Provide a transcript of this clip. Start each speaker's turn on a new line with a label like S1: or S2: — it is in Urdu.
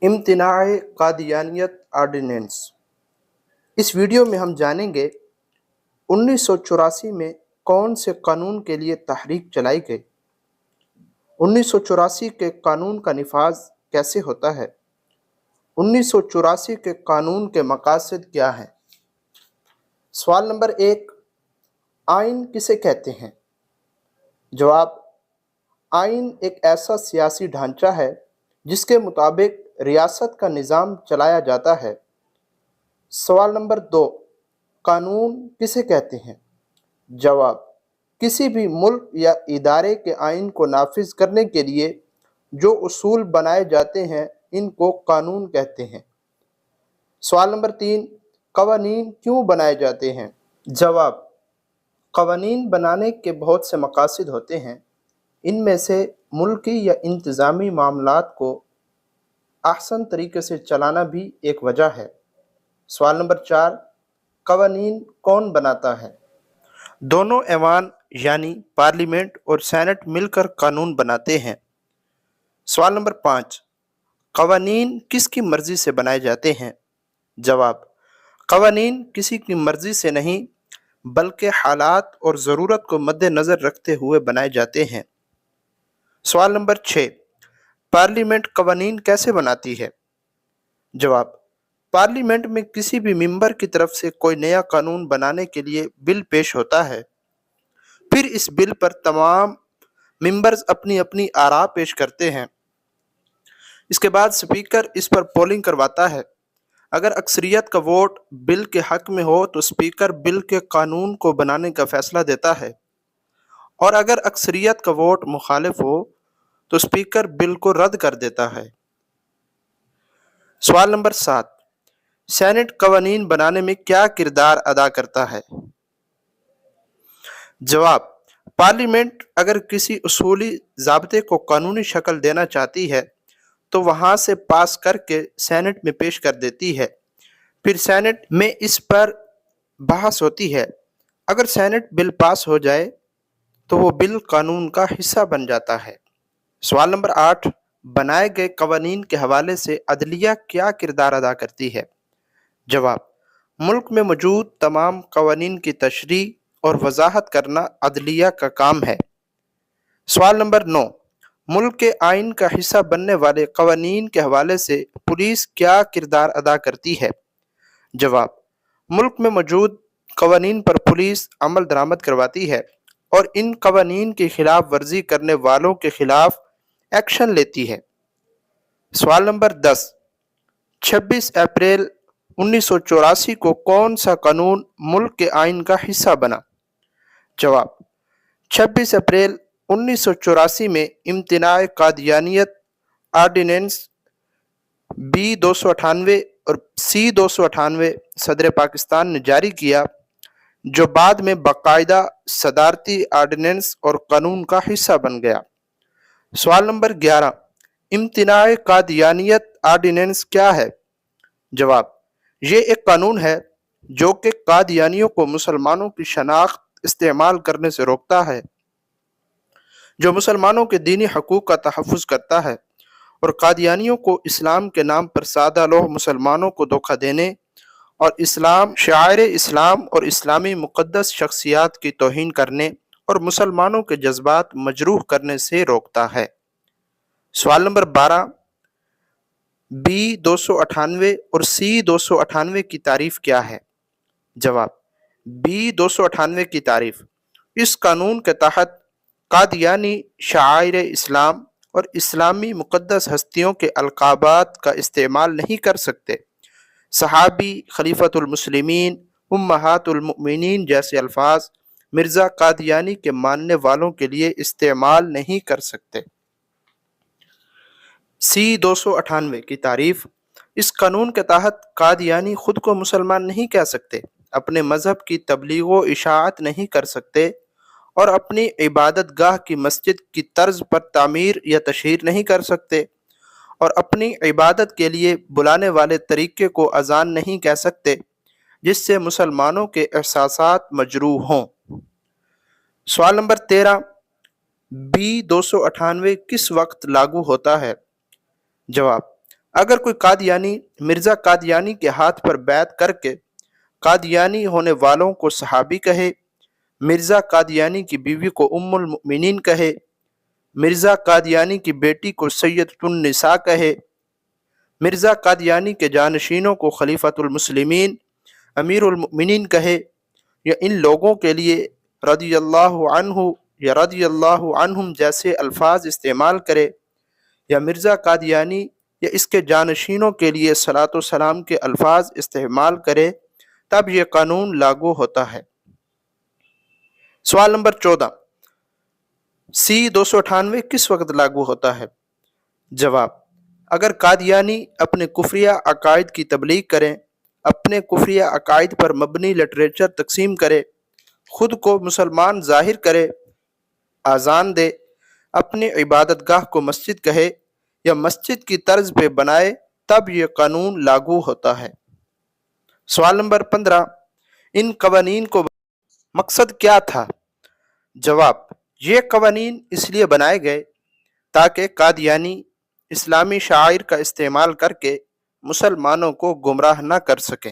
S1: امتناع قادیانیت آرڈیننس۔ اس ویڈیو میں ہم جانیں گے 1984 میں کون سے قانون کے لیے تحریک چلائی گئی، 1984 کے قانون کا نفاذ کیسے ہوتا ہے، 1984 کے قانون کے مقاصد کیا ہیں۔ سوال نمبر 1، آئین کسے کہتے ہیں؟ جواب، آئین ایک ایسا سیاسی ڈھانچہ ہے جس کے مطابق ریاست کا نظام چلایا جاتا ہے۔ سوال نمبر 2، قانون کسے کہتے ہیں؟ جواب، کسی بھی ملک یا ادارے کے آئین کو نافذ کرنے کے لیے جو اصول بنائے جاتے ہیں ان کو قانون کہتے ہیں۔ سوال نمبر 3، قوانین کیوں بنائے جاتے ہیں؟ جواب، قوانین بنانے کے بہت سے مقاصد ہوتے ہیں، ان میں سے ملکی یا انتظامی معاملات کو احسن طریقے سے چلانا بھی ایک وجہ ہے۔ سوال نمبر 4، قوانین کون بناتا ہے؟ دونوں ایوان یعنی پارلیمنٹ اور سینٹ مل کر قانون بناتے ہیں۔ سوال نمبر 5، قوانین کس کی مرضی سے بنائے جاتے ہیں؟ جواب، قوانین کسی کی مرضی سے نہیں بلکہ حالات اور ضرورت کو مد نظر رکھتے ہوئے بنائے جاتے ہیں۔ سوال نمبر 6، پارلیمنٹ قوانین کیسے بناتی ہے؟ جواب، پارلیمنٹ میں کسی بھی ممبر کی طرف سے کوئی نیا قانون بنانے کے لیے بل پیش ہوتا ہے، پھر اس بل پر تمام ممبرز اپنی اپنی آراء پیش کرتے ہیں۔ اس کے بعد اسپیکر اس پر پولنگ کرواتا ہے۔ اگر اکثریت کا ووٹ بل کے حق میں ہو تو اسپیکر بل کے قانون کو بنانے کا فیصلہ دیتا ہے، اور اگر اکثریت کا ووٹ مخالف ہو تو اسپیکر بل کو رد کر دیتا ہے۔ سوال نمبر 7، سینٹ قوانین بنانے میں کیا کردار ادا کرتا ہے؟ جواب، پارلیمنٹ اگر کسی اصولی ضابطے کو قانونی شکل دینا چاہتی ہے تو وہاں سے پاس کر کے سینٹ میں پیش کر دیتی ہے، پھر سینٹ میں اس پر بحث ہوتی ہے۔ اگر سینٹ بل پاس ہو جائے تو وہ بل قانون کا حصہ بن جاتا ہے۔ سوال نمبر 8، بنائے گئے قوانین کے حوالے سے عدلیہ کیا کردار ادا کرتی ہے؟ جواب، ملک میں موجود تمام قوانین کی تشریح اور وضاحت کرنا عدلیہ کا کام ہے۔ سوال نمبر 9، ملک کے آئین کا حصہ بننے والے قوانین کے حوالے سے پولیس کیا کردار ادا کرتی ہے؟ جواب، ملک میں موجود قوانین پر پولیس عمل درآمد کرواتی ہے اور ان قوانین کی خلاف ورزی کرنے والوں کے خلاف ایکشن لیتی ہے۔ سوال نمبر 10، 26 اپریل 1984 کو کون سا قانون ملک کے آئین کا حصہ بنا؟ جواب، 26 اپریل 1984 میں امتناع قادیانیت آرڈیننس B-298 اور C-298 صدر پاکستان نے جاری کیا، جو بعد میں باقاعدہ صدارتی آرڈیننس اور قانون کا حصہ بن گیا۔ سوال نمبر 11، امتناع قادیانیت آرڈیننس کیا ہے؟ جواب، یہ ایک قانون ہے جو کہ قادیانیوں کو مسلمانوں کی شناخت استعمال کرنے سے روکتا ہے، جو مسلمانوں کے دینی حقوق کا تحفظ کرتا ہے اور قادیانیوں کو اسلام کے نام پر سادہ لوح مسلمانوں کو دھوکہ دینے اور اسلام، شعائر اسلام اور اسلامی مقدس شخصیات کی توہین کرنے اور مسلمانوں کے جذبات مجروح کرنے سے روکتا ہے۔ سوال نمبر 12، B-298 اور C-298 کی تعریف کیا ہے؟ جواب، B-298 کی تعریف، اس قانون کے تحت قادیانی شعائر اسلام اور اسلامی مقدس ہستیوں کے القابات کا استعمال نہیں کر سکتے۔ صحابی، خلیفۃ المسلمین، امہات المؤمنین جیسے الفاظ مرزا قادیانی کے ماننے والوں کے لیے استعمال نہیں کر سکتے۔ C-298 کی تعریف، اس قانون کے تحت قادیانی خود کو مسلمان نہیں کہہ سکتے، اپنے مذہب کی تبلیغ و اشاعت نہیں کر سکتے اور اپنی عبادت گاہ کی مسجد کی طرز پر تعمیر یا تشہیر نہیں کر سکتے اور اپنی عبادت کے لیے بلانے والے طریقے کو اذان نہیں کہہ سکتے جس سے مسلمانوں کے احساسات مجروح ہوں۔ سوال نمبر 13، B-298 کس وقت لاگو ہوتا ہے؟ جواب، اگر کوئی قادیانی مرزا قادیانی کے ہاتھ پر بیعت کر کے قادیانی ہونے والوں کو صحابی کہے، مرزا قادیانی کی بیوی کو ام المؤمنین کہے، مرزا قادیانی کی بیٹی کو سیدۃ النساء کہے، مرزا قادیانی کے جانشینوں کو خلیفۃ المسلمین امیر المؤمنین کہے، یا ان لوگوں کے لیے رضی اللہ عنہ یا رضی اللہ عنہم جیسے الفاظ استعمال کرے، یا مرزا قادیانی یا اس کے جانشینوں کے لیے صلاۃ و سلام کے الفاظ استعمال کرے، تب یہ قانون لاگو ہوتا ہے۔ سوال نمبر 14، سی 298 کس وقت لاگو ہوتا ہے؟ جواب، اگر قادیانی اپنے کفریہ عقائد کی تبلیغ کریں، اپنے کفریہ عقائد پر مبنی لٹریچر تقسیم کرے، خود کو مسلمان ظاہر کرے، اذان دے، اپنے عبادت گاہ کو مسجد کہے یا مسجد کی طرز پہ بنائے، تب یہ قانون لاگو ہوتا ہے۔ سوال نمبر 15، ان قوانین کو مقصد کیا تھا؟ جواب، یہ قوانین اس لیے بنائے گئے تاکہ قادیانی اسلامی شعائر کا استعمال کر کے مسلمانوں کو گمراہ نہ کر سکیں۔